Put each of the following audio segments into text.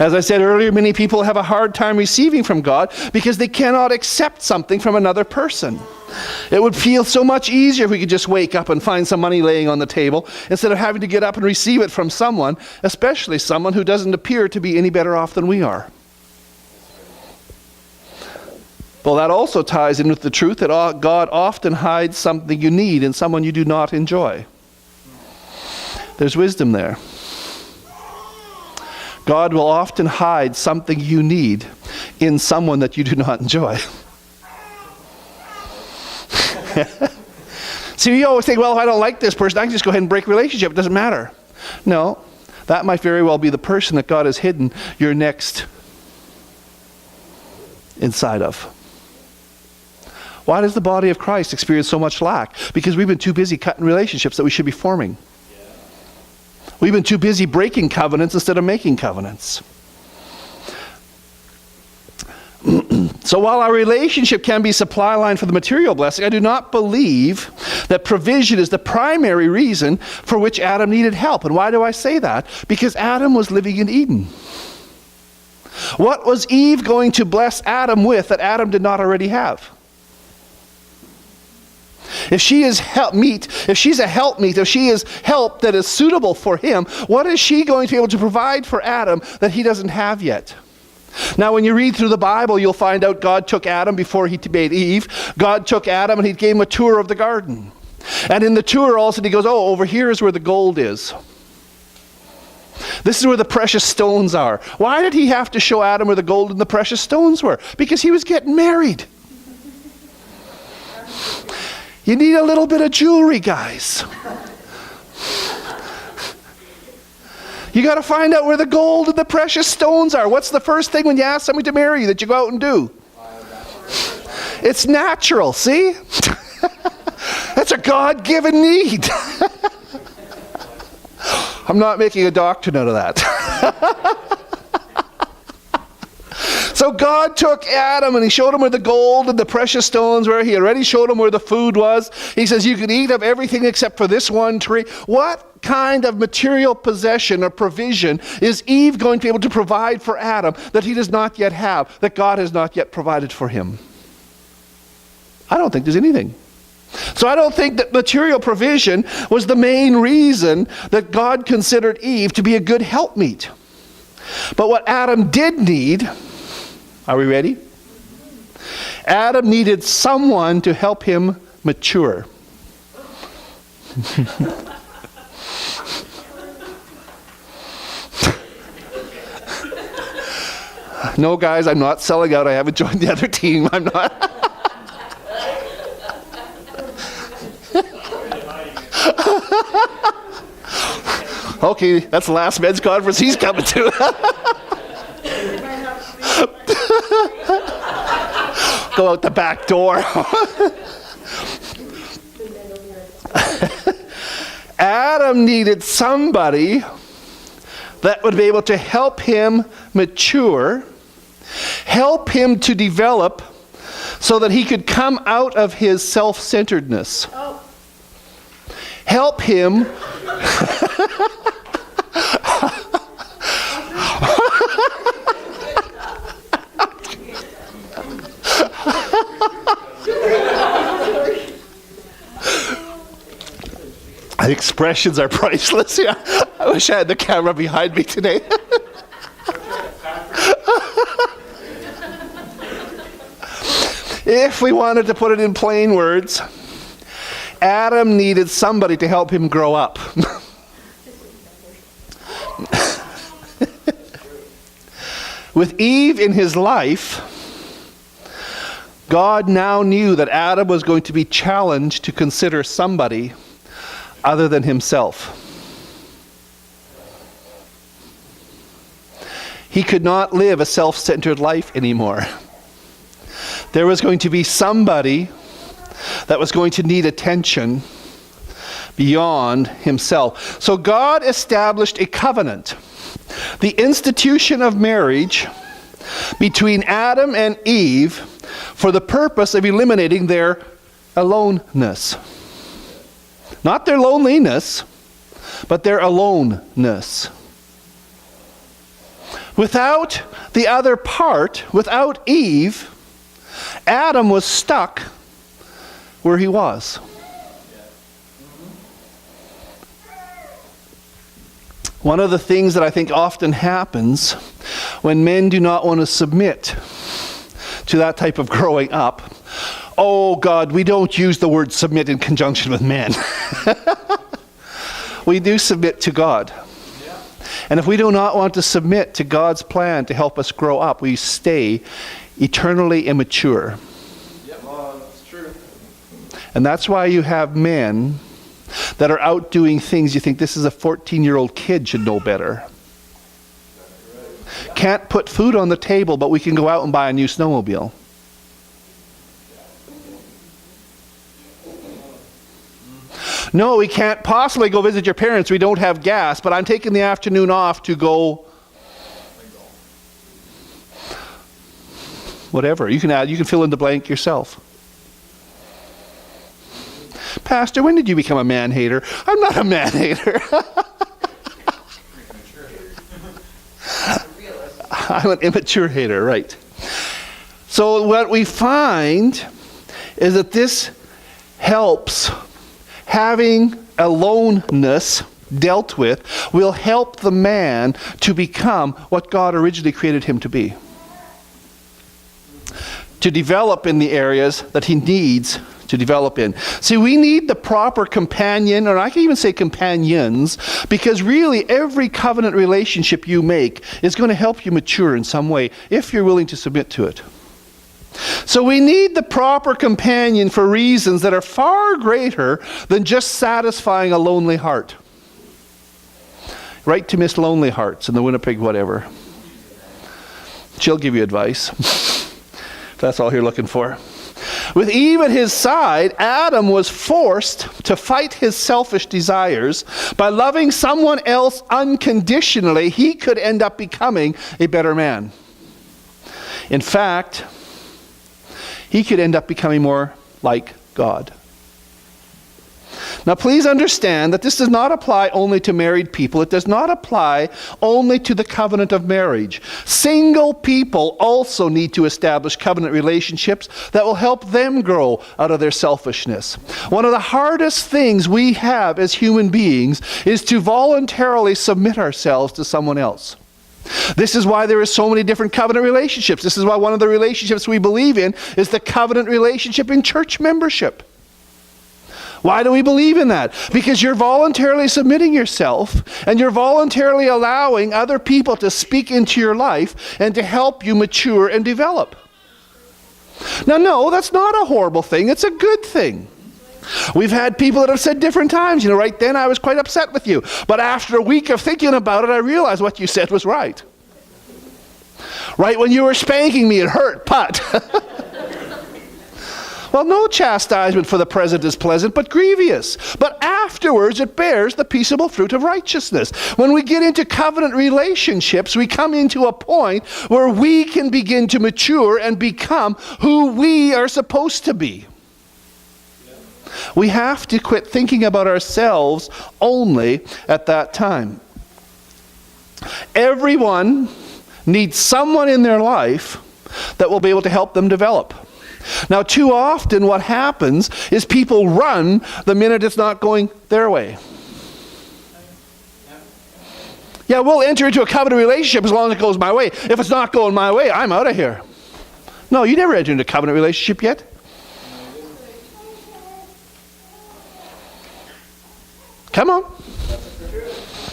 As I said earlier, many people have a hard time receiving from God because they cannot accept something from another person. It would feel so much easier if we could just wake up and find some money laying on the table instead of having to get up and receive it from someone, especially someone who doesn't appear to be any better off than we are. Well, that also ties in with the truth that God often hides something you need in someone you do not enjoy. There's wisdom there. God will often hide something you need in someone that you do not enjoy. See, you always think, well, if I don't like this person, I can just go ahead and break relationship. It doesn't matter. No, that might very well be the person that God has hidden your next inside of. Why does the body of Christ experience so much lack? Because we've been too busy cutting relationships that we should be forming. We've been too busy breaking covenants instead of making covenants. So while our relationship can be supply line for the material blessing, I do not believe that provision is the primary reason for which Adam needed help. And why do I say that? Because Adam was living in Eden. What was Eve going to bless Adam with that Adam did not already have? If she is helpmeet, if she's a helpmeet, if she is help that is suitable for him, what is she going to be able to provide for Adam that he doesn't have yet? Now, when you read through the Bible, you'll find out God took Adam before he made Eve. God took Adam and he gave him a tour of the garden. And in the tour also he goes, oh, over here is where the gold is. This is where the precious stones are. Why did he have to show Adam where the gold and the precious stones were? Because he was getting married. You need a little bit of jewelry, guys. You got to find out where the gold and the precious stones are. What's the first thing when you ask somebody to marry you that you go out and do? It's natural, see? That's a God-given need. I'm not making a doctrine out of that. So God took Adam and he showed him where the gold and the precious stones were. He already showed him where the food was. He says, you can eat of everything except for this one tree. What kind of material possession or provision is Eve going to be able to provide for Adam that he does not yet have, that God has not yet provided for him? I don't think there's anything. So I don't think that material provision was the main reason that God considered Eve to be a good helpmeet. But what Adam did need, are we ready? Adam needed someone to help him mature. No, guys, I'm not selling out. I haven't joined the other team. I'm not. Okay, that's the last men's conference he's coming to. Go out the back door. Adam needed somebody that would be able to help him mature, help him to develop so that he could come out of his self-centeredness. Help him expressions are priceless. Yeah. I wish I had the camera behind me today. If we wanted to put it in plain words, Adam needed somebody to help him grow up. With Eve in his life, God now knew that Adam was going to be challenged to consider somebody other than himself. He could not live a self-centered life anymore. There was going to be somebody that was going to need attention beyond himself. So God established a covenant, the institution of marriage between Adam and Eve for the purpose of eliminating their aloneness. Not their loneliness, but their aloneness. Without the other part, without Eve, Adam was stuck where he was. One of the things that I think often happens when men do not want to submit to that type of growing up, oh God, we don't use the word submit in conjunction with men. We do submit to God. And if we do not want to submit to God's plan to help us grow up, we stay eternally immature. That's true. And that's why you have men that are out doing things you think this is a 14-year-old kid should know better. Can't put food on the table, but we can go out and buy a new snowmobile. No, we can't possibly go visit your parents. We don't have gas, but I'm taking the afternoon off to go whatever. You can fill in the blank yourself. Pastor, when did you become a man-hater? I'm not a man-hater. I'm an immature hater, right. So what we find is that this helps. Having aloneness dealt with will help the man to become what God originally created him to be. To develop in the areas that he needs to develop in. See, we need the proper companion, or I can even say companions, because really every covenant relationship you make is going to help you mature in some way if you're willing to submit to it. So we need the proper companion for reasons that are far greater than just satisfying a lonely heart. Write to Miss Lonely Hearts in the Winnipeg whatever. She'll give you advice. If that's all you're looking for. With Eve at his side, Adam was forced to fight his selfish desires. By loving someone else unconditionally, he could end up becoming a better man. In fact, he could end up becoming more like God. Now please understand that this does not apply only to married people. It does not apply only to the covenant of marriage. Single people also need to establish covenant relationships that will help them grow out of their selfishness. One of the hardest things we have as human beings is to voluntarily submit ourselves to someone else. This is why there are so many different covenant relationships. This is why one of the relationships we believe in is the covenant relationship in church membership. Why do we believe in that? Because you're voluntarily submitting yourself and you're voluntarily allowing other people to speak into your life and to help you mature and develop. Now, no, that's not a horrible thing. It's a good thing. We've had people that have said different times, right then I was quite upset with you. But after a week of thinking about it, I realized what you said was right. Right when you were spanking me, it hurt, but... Well, no chastisement for the present is pleasant, but grievous. But afterwards it bears the peaceable fruit of righteousness. When we get into covenant relationships, we come into a point where we can begin to mature and become who we are supposed to be. We have to quit thinking about ourselves only at that time. Everyone needs someone in their life that will be able to help them develop. Now, too often what happens is people run the minute it's not going their way. Yeah, we'll enter into a covenant relationship as long as it goes my way. If it's not going my way, I'm out of here. No, you never entered into a covenant relationship yet. Come on.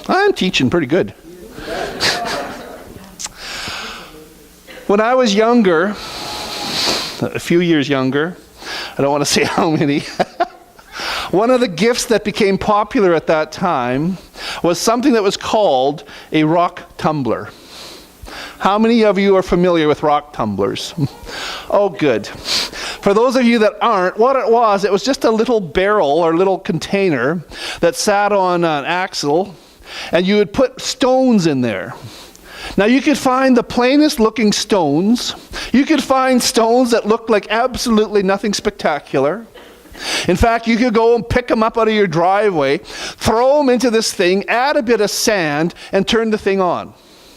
I'm teaching pretty good. When I was younger, a few years younger, I don't want to say how many, one of the gifts that became popular at that time was something that was called a rock tumbler. How many of you are familiar with rock tumblers? Oh, good. For those of you that aren't, what it was just a little barrel or little container that sat on an axle, and you would put stones in there. Now you could find the plainest looking stones. You could find stones that looked like absolutely nothing spectacular. In fact, you could go and pick them up out of your driveway, throw them into this thing, add a bit of sand, and turn the thing on.